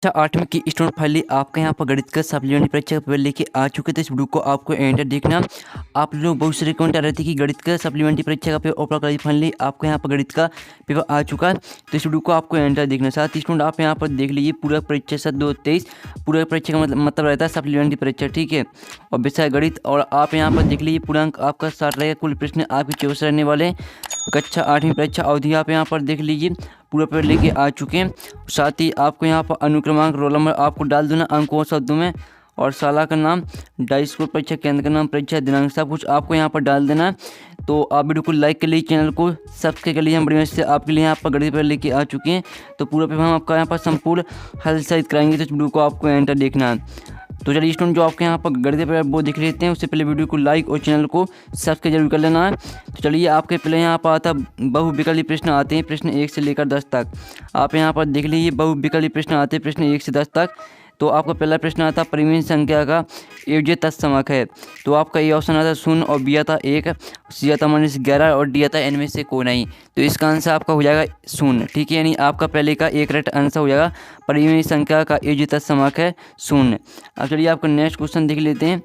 अच्छा 8वीं की स्टूडेंट फाइनली आपका यहाँ पर गणित का सप्लीमेंट्री परीक्षा का पेपर लेके आ चुके थे। इस वीडियो को आपको एंड तक देखना। आप लोग बहुत सारे कमेंट आ रहे थे कि गणित का सप्लीमेंट्री परीक्षा का पेपर ओपन करिए। फाइनली आपको यहाँ पर गणित का पेपर आ चुका है, तो इस वीडियो को आपको एंड तक देखना। साथ ही स्टूडेंट आप यहाँ पर देख लीजिए पूरा परीक्षा सत्र 2023 पूरा परीक्षा का मतलब रहता है सप्लीमेंट्री परीक्षा, ठीक है। और विषय गणित, और आप यहाँ पर देख लीजिए पूरा अंक आपका 60 रहेगा। कुल प्रश्न आपके 24 रहने वाले हैं। कक्षा 8वीं परीक्षा अवधि आप यहाँ पर देख लीजिए पूरा पेपर लेके आ चुके हैं। साथ ही आपको यहाँ पर अनुक्रमांक, रोल नंबर आपको डाल देना अंकों शब्दों में, और शाला का नाम, डाई स्कूल परीक्षा केंद्र का नाम, परीक्षा दिनांक, सब कुछ आपको यहाँ पर डाल देना। तो आप वीडियो को लाइक कर लीजिए, चैनल को सब्सक्राइब कर लीजिए। हम बड़ी मेहनत से आपके लिए यहाँ पर गणित पेपर लेके आ चुके हैं। तो पूरा पेपर हम आपका यहाँ पर संपूर्ण हल सहित कराएंगे, तो इस वीडियो को आपको एंड तक देखना है। तो चलिए स्टूडेंट जो आपके यहाँ पर गणित पेपर वो देख लेते हैं, उससे पहले वीडियो को लाइक और चैनल को सब्सक्राइब जरूर कर लेना है। तो चलिए आपके पहले यहाँ पर आता बहुविकल्पी प्रश्न आते हैं, प्रश्न 1 से लेकर 10 तक। आप यहाँ पर देख लीजिए बहुविकल्पी प्रश्न आते हैं प्रश्न 1 से 10 तक। तो आपका पहला प्रश्न आता है परिमेय संख्या का योज्य तत्समक है। तो आपका ये ऑप्शन आता है 0 और बी आता 1, सी आता -11 और डी आता इनमें से कोई नहीं। तो इसका आंसर आपका हो जाएगा 0, ठीक है। यानी आपका पहले का एक करेक्ट आंसर हो जाएगा, परिमेय संख्या का योज्य तत्समक है 0। अब चलिए आपका नेक्स्ट क्वेश्चन देख लेते हैं।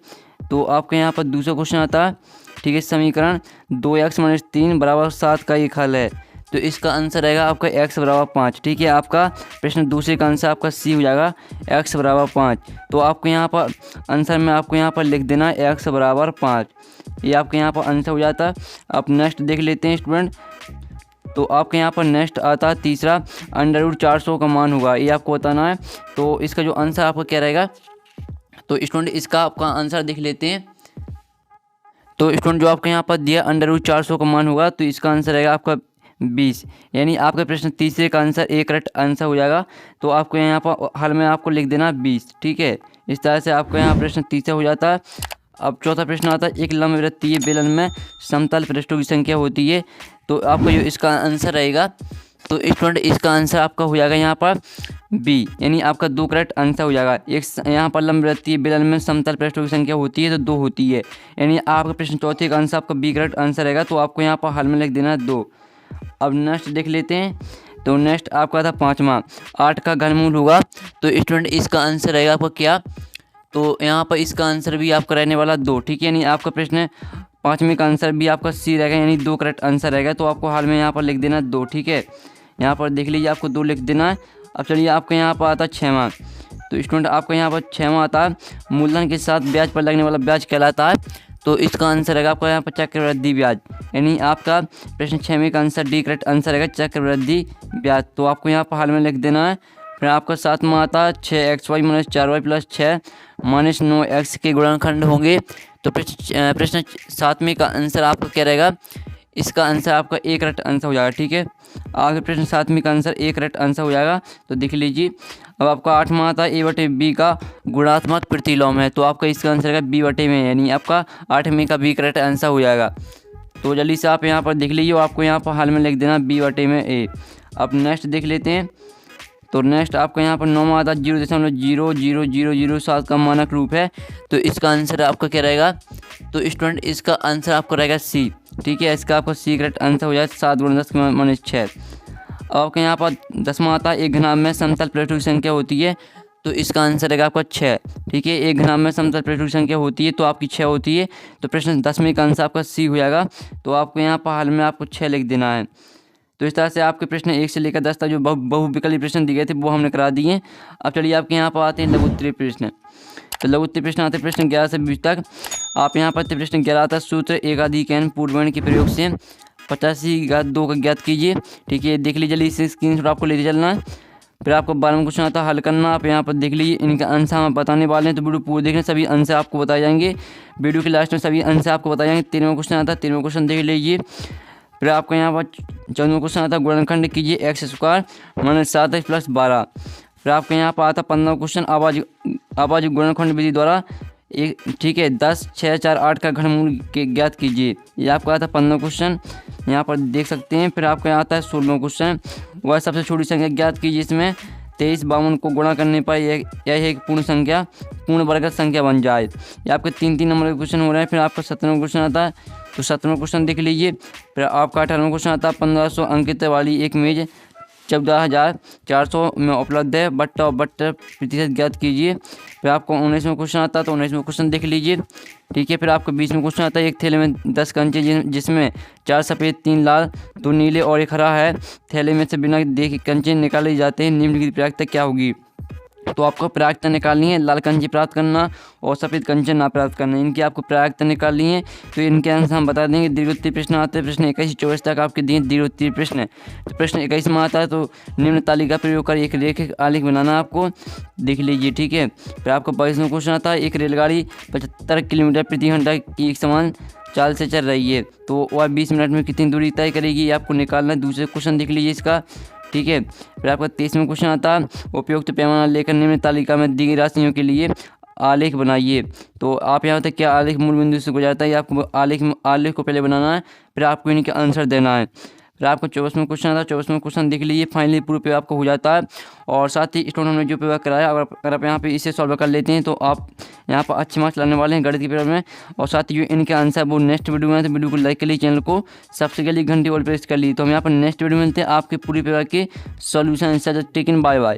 तो आपके यहाँ पर दूसरा क्वेश्चन आता है, ठीक है, समीकरण 2x - 3 = 7 का एक हल है। तो इसका आंसर रहेगा आपका x = 5, ठीक है। आपका प्रश्न दूसरे का आंसर आपका सी हो जाएगा, x = 5। तो आपको यहाँ पर आंसर में आपको यहाँ पर लिख देना है x = 5। ये आपके यहाँ पर आंसर हो जाता है। आप नेक्स्ट देख लेते हैं स्टूडेंट। तो आपके यहाँ पर नेक्स्ट आता है तीसरा, √400 का मान होगा, ये आपको बताना है। तो इसका जो आंसर आपका क्या रहेगा, तो स्टूडेंट इसका आपका आंसर देख लेते हैं। तो स्टूडेंट जो आपके यहाँ पर दिया √400 का मान होगा, तो इसका आंसर रहेगा आपका 20। यानी आपका प्रश्न तीसरे का आंसर एक करेक्ट आंसर हो जाएगा। तो आपको यहाँ पर हल में आपको लिख देना 20, ठीक है। इस तरह से आपका यहाँ प्रश्न तीसरा हो जाता है। अब चौथा प्रश्न आता है, एक लंब वृत्तीय बेलन में समतल पृष्ठों की संख्या होती है। तो आपका जो इसका आंसर रहेगा, तो स्टूडेंट इसका आंसर आपका हो जाएगा यहाँ पर बी, यानी आपका 2 करेक्ट आंसर हो जाएगा। एक यहाँ पर लंब वृत्तीय बेलन में समतल पृष्ठों की संख्या होती है, तो 2 होती है। यानी आपका प्रश्न चौथे का आंसर आपका बी करेक्ट आंसर रहेगा। तो आपको यहाँ पर हल में लिख देना है 2। अब नेक्स्ट देख लेते हैं। तो नेक्स्ट आपका था पाँचवा, 8 का घनमूल होगा। तो स्टूडेंट इसका आंसर रहेगा आपका क्या, तो यहाँ पर इसका आंसर भी आपका रहने वाला 2, ठीक है। यानी आपका प्रश्न पाँचवें का आंसर भी आपका सी रहेगा, यानी 2 करेक्ट आंसर रहेगा। तो आपको हाल में यहाँ पर लिख देना 2, ठीक है। यहाँ पर देख लीजिए आपको 2 लिख देना है। अब चलिए आपके यहाँ पर आता है 6वां। तो स्टूडेंट आपका यहाँ पर 6वां आता है, मूलधन के साथ ब्याज पर लगने वाला ब्याज कहलाता है। तो इसका आंसर रहेगा आपका यहाँ पर चक्रवृद्धि ब्याज। यानी आपका प्रश्न 6वें का आंसर डी करेक्ट आंसर रहेगा, चक्रवृद्धि ब्याज। तो आपको यहाँ पर हाल में लिख देना है। फिर आपका 7वां आता है 6xy - 4y + 6 - 9x के गुणनखंड होंगे। तो प्रश्न 7वें का आंसर आपका क्या रहेगा, इसका आंसर आपका एक करेक्ट आंसर हो जाएगा, ठीक है। आगे प्रश्न 7वें का आंसर एक करेक्ट आंसर हो जाएगा। तो देख लीजिए। अब आपका 8वां आता है a/b का गुणात्मक प्रतिलोम है। तो आपका इसका आंसर रहेगा b/में, यानी आपका 8वें का b करेक्ट आंसर हो जाएगा। तो जल्दी से आप यहाँ पर देख लीजिए, आपको यहाँ पर हाल में लिख देना b/में a। अब नेक्स्ट देख लेते हैं। तो नेक्स्ट आपका यहाँ पर 9वां आता है 0.00007 का मानक रूप है। तो इसका आंसर आपका क्या रहेगा, तो स्टूडेंट इसका आंसर आपका रहेगा सी, ठीक है। इसका आपका सी करेक्ट आंसर हो जाए 7 × 10 - 6। आपके यहाँ पर 10वां आता है, एक घनाभ में समतल पृष्ठों की संख्या होती है। तो इसका आंसर रहेगा आपका 6, ठीक है। एक घनाभ में समतल पृष्ठों की संख्या होती है, तो आपकी 6 होती है। तो प्रश्न 10वें का आंसर आपका सी हो जाएगा। तो आपको यहाँ पर हाल में आपको 6 लिख देना है। तो इस तरह से आपके प्रश्न 1 से लेकर 10 तक जो बहुविकल्पी प्रश्न दिए थे वो हमने करा दिए। अब चलिए आपके यहाँ पर आते हैं लघु उत्तरीय प्रश्न। तो लघु उत्तरीय प्रश्न आते हैं प्रश्न 11 से 20 तक। आप यहाँ पर प्रश्न 11 आता है, सूत्र एकाधिक n पूर्ववर्ण के प्रयोग से 85/2 का ज्ञात कीजिए, ठीक है। देख लीजिए, इसे स्क्रीनशॉट आपको लेते चलना है। फिर आपको 12वां क्वेश्चन आता है हल करना। आप यहाँ पर देख लीजिए, इनका आंसर हम बताने वाले हैं। तो वीडियो पूरे देखना, सभी आंसर आपको बताए जाएंगे। वीडियो के लास्ट में सभी आंसर आपको बताए जाएंगे। 13वां क्वेश्चन आता है, 13वां क्वेश्चन देख लीजिए। फिर आपको यहाँ पर 14वां क्वेश्चन आता है गुणनखंड कीजिए x² - 7x + 12। फिर आपके यहाँ पर आता है 15वां क्वेश्चन अभाज्य गुणनखंड विधि द्वारा एक, ठीक है, 10, 6, 4, 8 का घनमूल के ज्ञात कीजिए। ये आपका आता है 15वां क्वेश्चन, यहाँ पर देख सकते हैं। फिर आपका यहाँ आता है 16वां क्वेश्चन, वह सबसे छोटी संख्या ज्ञात कीजिए, इसमें 23, 52 को गुणा करने पर यह एक पूर्ण वर्ग संख्या बन जाए। ये आपके 3 नंबर के क्वेश्चन हो रहे हैं। फिर आपका 17वां क्वेश्चन आता है, तो 17वां क्वेश्चन देख लीजिए। फिर आपका 18वां क्वेश्चन आता है 1500 अंकित वाली एक मेज 14,400 में उपलब्ध है। बट प्रतिशत ज्ञात कीजिए। फिर आपको 19वां क्वेश्चन आता है, तो 19वां क्वेश्चन देख लीजिए। ठीक है, फिर आपको 20वां क्वेश्चन आता है, एक थैले में 10 कंचे जिसमें 4 सफ़ेद, 3 लाल, 2 नीले और 1 हरा है। थैले में से बिना देखे कंचे निकाले जाते हैं, निम्नलिखित प्रायिकता क्या होगी? तो आपको प्रायिकता निकालनी है, लाल कंचे प्राप्त करना और सफ़ेद कंचे ना प्राप्त करना, इनकी आपको प्रायिकता निकालनी है। तो इनके आंसर हम बता देंगे। दीर्घोत्तरीय प्रश्न आते हैं, प्रश्न 21 से 24 तक आपके दिए दीर्घोत्तरीय प्रश्न है। तो प्रश्न 21 में आता है, तो निम्न तालिका प्रयोग कर एक रेखिक आलेख बनाना आपको, देख लीजिए। ठीक है, फिर आपको 22वां क्वेश्चन आता है, एक रेलगाड़ी 75 किलोमीटर प्रति घंटा की एक समान चाल से चल रही है, तो वह 20 मिनट में कितनी दूरी तय करेगी, ये आपको निकालना है। दूसरे क्वेश्चन देख लीजिए इसका। ठीक है, फिर आपका 23वां क्वेश्चन आता है, उपयुक्त पैमाना लेकर निम्न तालिका में दी गई राशियों के लिए आलेख बनाइए। तो आप यहाँ तक क्या आलेख मूल बिंदु से गुजरता है, ये आपको आलेख को पहले बनाना है, फिर आपको इनके आंसर देना है। फिर आपको 24वां क्वेश्चन आता है, 24वां क्वेश्चन देख लीजिए। फाइनली पूरा पेपर आपको हो जाता है। और साथ ही स्टूडेंट ने जो पेपर कराया, अगर आप यहाँ पे इसे सॉल्व कर लेते हैं तो आप यहाँ पर अच्छे मार्क्स लाने वाले हैं गणित के पेपर में। और साथ ही जो इनके आंसर वो नेक्स्ट वीडियो में, तो वीडियो को लाइक कर लीजिए, चैनल को सब्सक्राइब कर लीजिए, घंटी ऑल प्रेस कर लीजिए। तो हम यहाँ पर नेक्स्ट वीडियो मिलते हैं आपके पूरे पेपर के सॉल्यूशन। Taken bye bye.